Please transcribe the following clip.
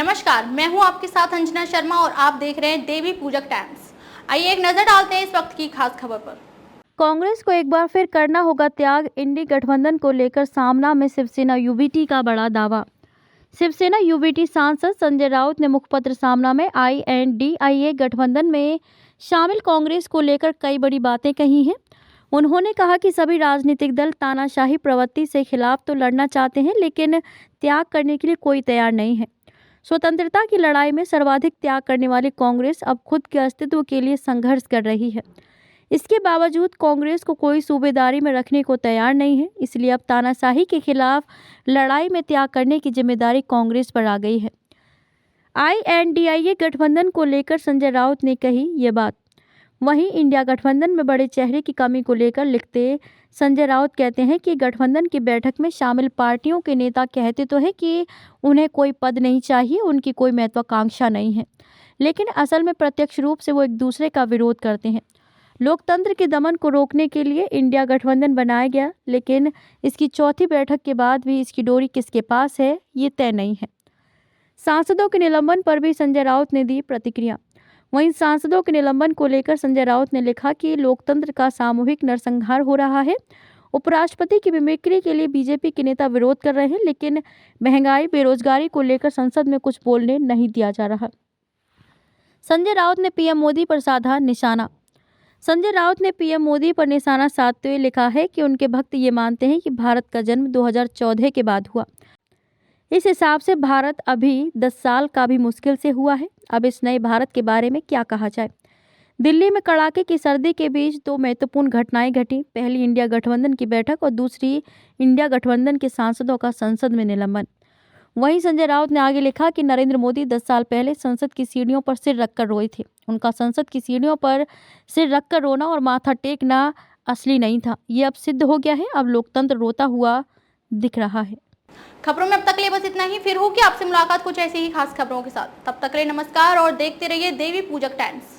नमस्कार, मैं हूं आपके साथ अंजना शर्मा और आप देख रहे हैं देवी पूजक टाइम्स। आइए एक नजर डालते हैं इस वक्त की खास खबर पर। कांग्रेस को एक बार फिर करना होगा त्याग। इंडी गठबंधन को लेकर सामना में शिवसेना यूबीटी का बड़ा दावा। शिवसेना यूबीटी सांसद संजय राउत ने मुखपत्र सामना में INDIA गठबंधन में शामिल कांग्रेस को लेकर कई बड़ी बातें कही हैं। उन्होंने कहा कि सभी राजनीतिक दल तानाशाही प्रवृत्ति से खिलाफ तो लड़ना चाहते हैं, लेकिन त्याग करने के लिए कोई तैयार नहीं है। स्वतंत्रता की लड़ाई में सर्वाधिक त्याग करने वाली कांग्रेस अब खुद के अस्तित्व के लिए संघर्ष कर रही है। इसके बावजूद कांग्रेस को कोई सूबेदारी में रखने को तैयार नहीं है, इसलिए अब तानाशाही के खिलाफ लड़ाई में त्याग करने की जिम्मेदारी कांग्रेस पर आ गई है। INDIA गठबंधन को लेकर संजय राउत ने कही ये बात। वहीं इंडिया गठबंधन में बड़े चेहरे की कमी को लेकर लिखते संजय राउत कहते हैं कि गठबंधन की बैठक में शामिल पार्टियों के नेता कहते तो हैं कि उन्हें कोई पद नहीं चाहिए, उनकी कोई महत्वाकांक्षा नहीं है, लेकिन असल में प्रत्यक्ष रूप से वो एक दूसरे का विरोध करते हैं। लोकतंत्र के दमन को रोकने के लिए इंडिया गठबंधन बनाया गया, लेकिन इसकी चौथी बैठक के बाद भी इसकी डोरी किसके पास है ये तय नहीं है। सांसदों के निलंबन पर भी संजय राउत ने दी प्रतिक्रिया। वहीं सांसदों के निलंबन को लेकर संजय राउत ने लिखा कि लोकतंत्र का सामूहिक नरसंहार हो रहा है। उपराष्ट्रपति की मिमिक्री के लिए बीजेपी के नेता विरोध कर रहे हैं, लेकिन महंगाई बेरोजगारी को लेकर संसद में कुछ बोलने नहीं दिया जा रहा। संजय राउत ने PM मोदी पर साधा निशाना। संजय राउत ने PM मोदी पर निशाना साधते हुए लिखा है कि उनके भक्त ये मानते हैं कि भारत का जन्म 2014 के बाद हुआ। इस हिसाब से भारत अभी 10 साल का भी मुश्किल से हुआ है। अब इस नए भारत के बारे में क्या कहा जाए। दिल्ली में कड़ाके की सर्दी के बीच दो महत्वपूर्ण घटनाएं घटी। पहली इंडिया गठबंधन की बैठक और दूसरी इंडिया गठबंधन के सांसदों का संसद में निलंबन। वहीं संजय राउत ने आगे लिखा कि नरेंद्र मोदी 10 साल पहले संसद की सीढ़ियों पर सिर रखकर रोए थे। उनका संसद की सीढ़ियों पर सिर रखकर रोना और माथा टेकना असली नहीं था, ये अब सिद्ध हो गया है। अब लोकतंत्र रोता हुआ दिख रहा है। खबरों में अब तक के लिए बस इतना ही। फिर होगी आपसे मुलाकात कुछ ऐसी ही खास खबरों के साथ। तब तक के लिए नमस्कार और देखते रहिए देवी पूजक टाइम्स।